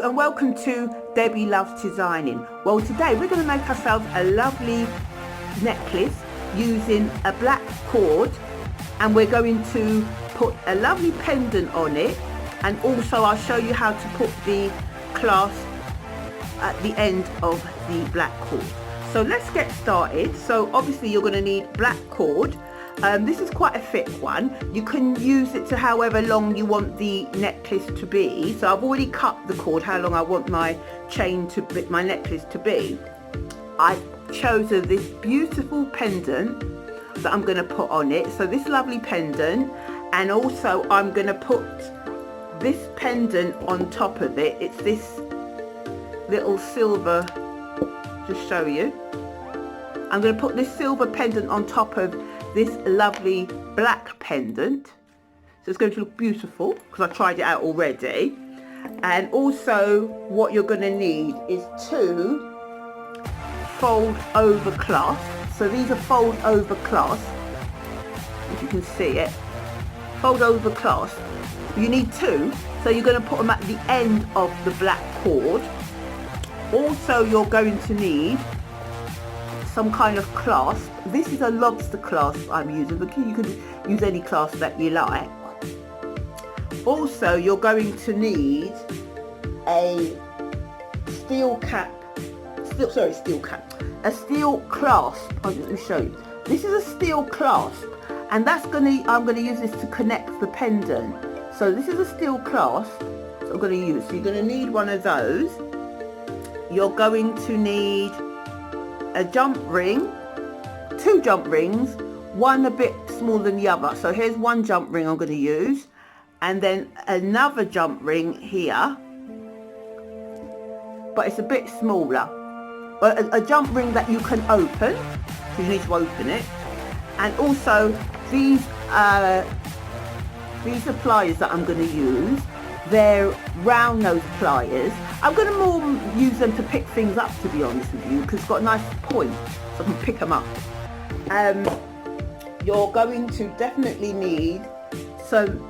and welcome to Debi Loves Designing. Well, today we're going to make ourselves a lovely necklace using a black cord, and we're going to put a lovely pendant on it, and also I'll show you how to put the clasp at the end of the black cord. So let's get started. So obviously you're going to need black cord. This is quite a thick one. You can use it to however long you want the necklace to be. So I've already cut the cord how long I want my my necklace to be. I've chosen this beautiful pendant that I'm going to put on it. So this lovely pendant, and also I'm going to put this pendant on top of it. It's this little silver, to show you. I'm going to put this silver pendant on top of this lovely black pendant, so it's going to look beautiful because I tried it out already. And also what you're going to need is two fold over clasps. So these are fold over clasps, if you can see it, fold over clasps. You need two, so you're going to put them at the end of the black cord. Also you're going to need some kind of clasp. This is a lobster clasp I'm using, but you can use any clasp that you like. Also you're going to need a steel clasp. Let me show you. This is a steel clasp, and I'm going to use this to connect the pendant. So this is a steel clasp that I'm going to use. So you're going to need one of those. You're going to need a jump ring, two jump rings, one a bit smaller than the other. So here's one jump ring I'm going to use, and then another jump ring here, but it's a bit smaller. A jump ring that you can open, so you need to open it. And also these pliers that I'm going to use, they're round nose pliers. I'm going to more use them to pick things up, to be honest with you, because it's got a nice point, so I can pick them up. You're going to definitely need some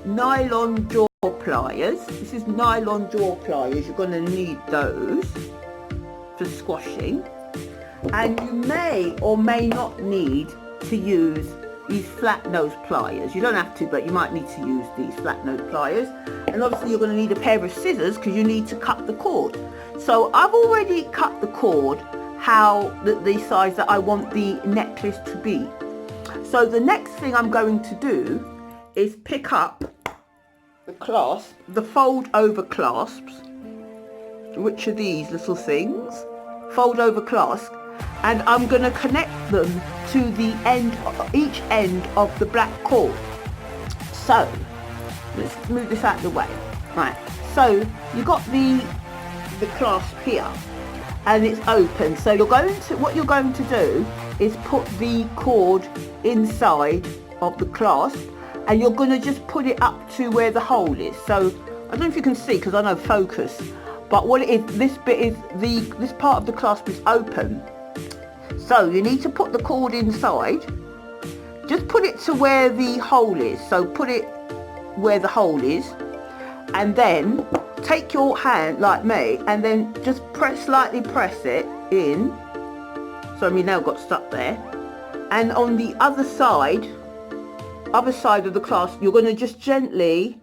nylon jaw pliers. This is nylon jaw pliers. You're going to need those for squashing. And you may or may not need to use these flat nose pliers. You don't have to, but you might need to use these flat nose pliers. And obviously you're going to need a pair of scissors because you need to cut the cord. So I've already cut the cord the size that I want the necklace to be. So the next thing I'm going to do is pick up the clasp, the fold over clasps, which are these little things, fold over clasp, and I'm going to connect them to the end, each end of the black cord. So let's move this out of the way. Right, so you've got the clasp here, and it's open. So what you're going to do is put the cord inside of the clasp, and you're going to just put it up to where the hole is. So I don't know if you can see because I know focus, but what it is, this bit is this part of the clasp is open. So you need to put the cord inside. Just put it to where the hole is. So put it where the hole is, and then take your hand like me, and then just slightly press it in. So my nail got stuck there. And on the other side of the clasp, you're going to just gently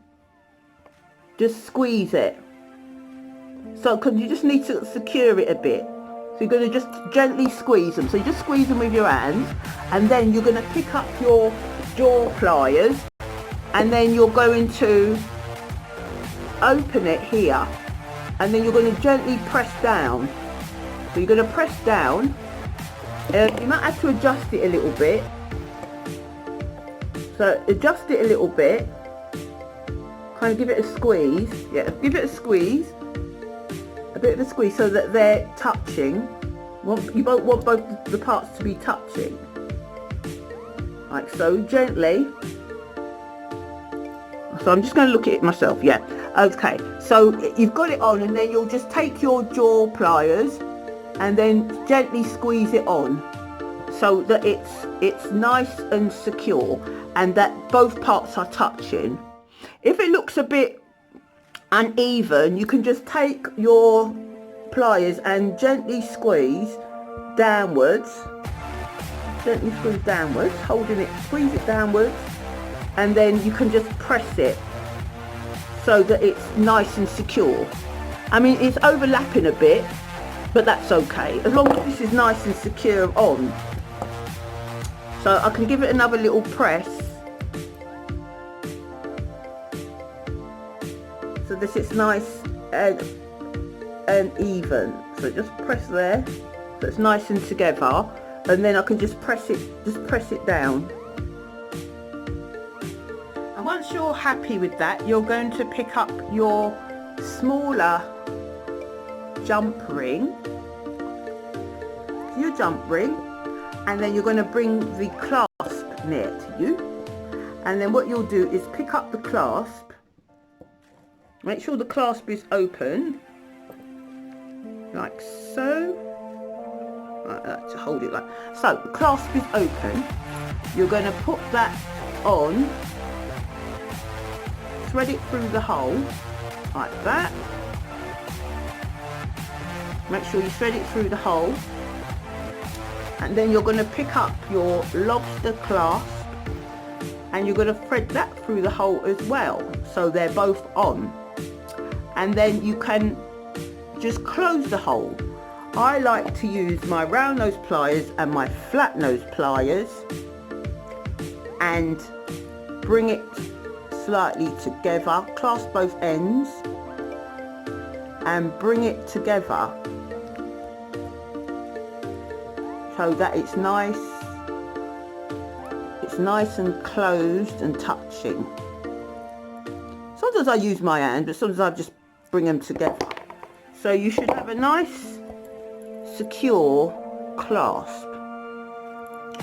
squeeze it. So because you just need to secure it a bit. So you're going to just gently squeeze them. So you just squeeze them with your hands, and then you're going to pick up your jaw pliers, and then you're going to open it here, and then you're going to gently press down. So you're going to press down. You might have to adjust it a little bit. So adjust it a little bit. Kind of give it a squeeze. Yeah, give it a squeeze. A bit of a squeeze so that they're touching. You both want both the parts to be touching. Like so, gently. So I'm just going to look at it myself. Yeah. Okay. So you've got it on, and then you'll just take your jaw pliers and then gently squeeze it on, so that it's nice and secure, and that both parts are touching. If it looks a bit uneven, you can just take your pliers and gently squeeze downwards, holding it, squeeze it downwards, and then you can just press it so that it's nice and secure. I mean, it's overlapping a bit, but that's okay, as long as this is nice and secure on. So I can give it another little press, so this is nice and even. So just press there, so it's nice and together, and then I can just press it down. And once you're happy with that, you're going to pick up your smaller jump ring, and then you're going to bring the clasp near to you, and then what you'll do is pick up the clasp, make sure the clasp is open, like so, like that, to hold it like so. The clasp is open, you're going to put that on, thread it through the hole like that, make sure you thread it through the hole, and then you're going to pick up your lobster clasp and you're going to thread that through the hole as well, so they're both on, and then you can just close the hole. I like to use my round nose pliers and my flat nose pliers and bring it slightly together, clasp both ends and bring it together so that it's nice and closed and touching. Sometimes I use my hand, but sometimes I just bring them together. So you should have a nice secure clasp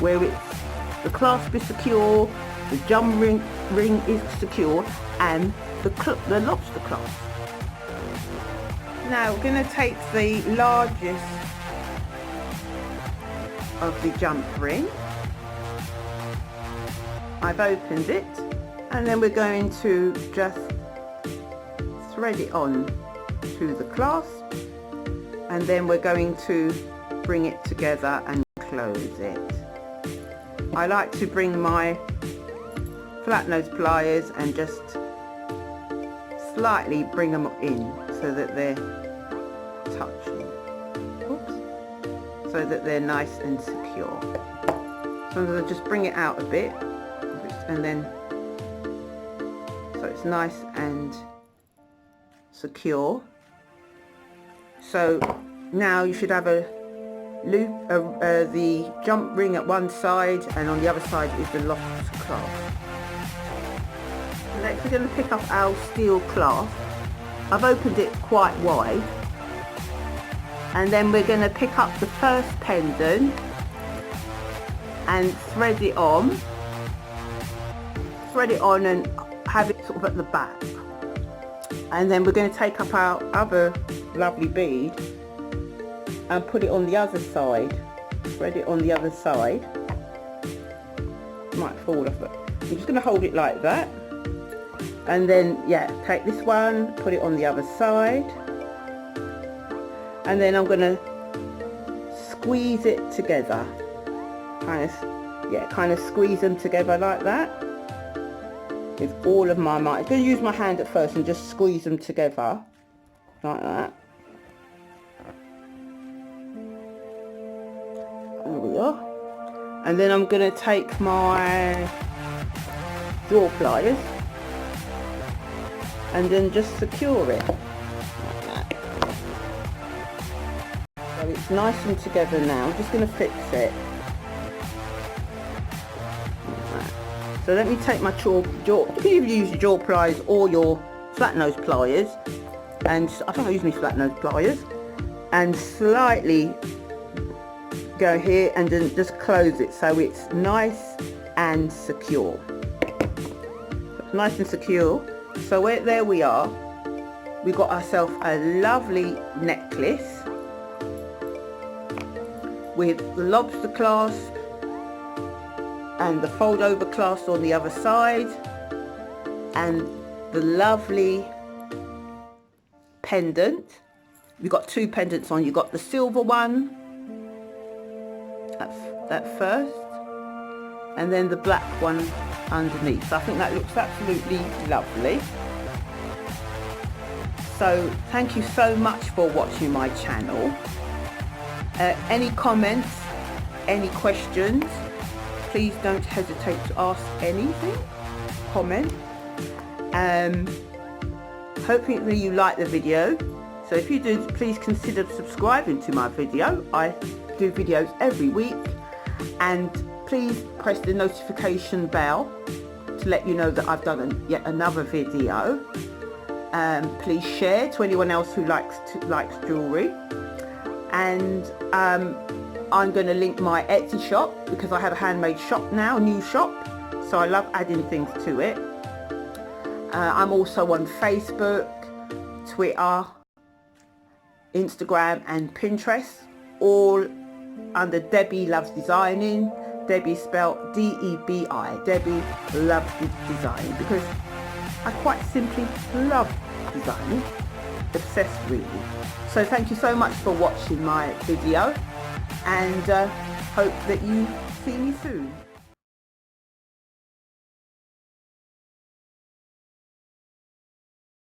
where the clasp is secure, the jump ring is secure, and the lobster clasp. Now we're going to take the largest of the jump ring. I've opened it, and then we're going to just thread it on to the clasp, and then we're going to bring it together and close it. I like to bring my flat nose pliers and just slightly bring them in so that they're touching. Oops. So that they're nice and secure. So I'll just bring it out a bit, and then so it's nice and secure. So now you should have a loop, the jump ring at one side, and on the other side is the lobster clasp. Next we're going to pick up our steel clasp. I've opened it quite wide, and then we're going to pick up the first pendant and thread it on and have it sort of at the back. And then we're going to take up our other lovely bead and put it on the other side, thread it on the other side. Might fall off, but I'm just going to hold it like that, and then take this one, put it on the other side, and then I'm going to squeeze it together, kind of squeeze them together like that with all of my might. I'm going to use my hand at first and just squeeze them together like that. There we are. And then I'm going to take my jaw pliers and then just secure it like that. So it's nice and together now. I'm just going to fix it. So let me take my jaw, you can use your jaw pliers or your flat nose pliers, and I think I use my flat nose pliers, and slightly go here and then just close it so it's nice and secure. Nice and secure. So there we are. We got ourselves a lovely necklace with the lobster clasp and the fold over clasp on the other side, and the lovely pendant. We've got two pendants on. You've got the silver one, that first, and then the black one underneath. So I think that looks absolutely lovely. So thank you so much for watching my channel. Any comments, any questions, please don't hesitate to ask anything. Comment. Hopefully you like the video. So if you do, please consider subscribing to my video. I do videos every week, and please press the notification bell to let you know that I've done yet another video. Please share to anyone else who likes jewellery, and I'm going to link my Etsy shop because I have a handmade shop now, a new shop, so I love adding things to it. I'm also on Facebook, Twitter, Instagram and Pinterest, all under Debi Loves Designing. Debi spelled D-E-B-I. Debi Loves Designing, because I quite simply love designing, obsessed really. So thank you so much for watching my video, and hope that you see me soon.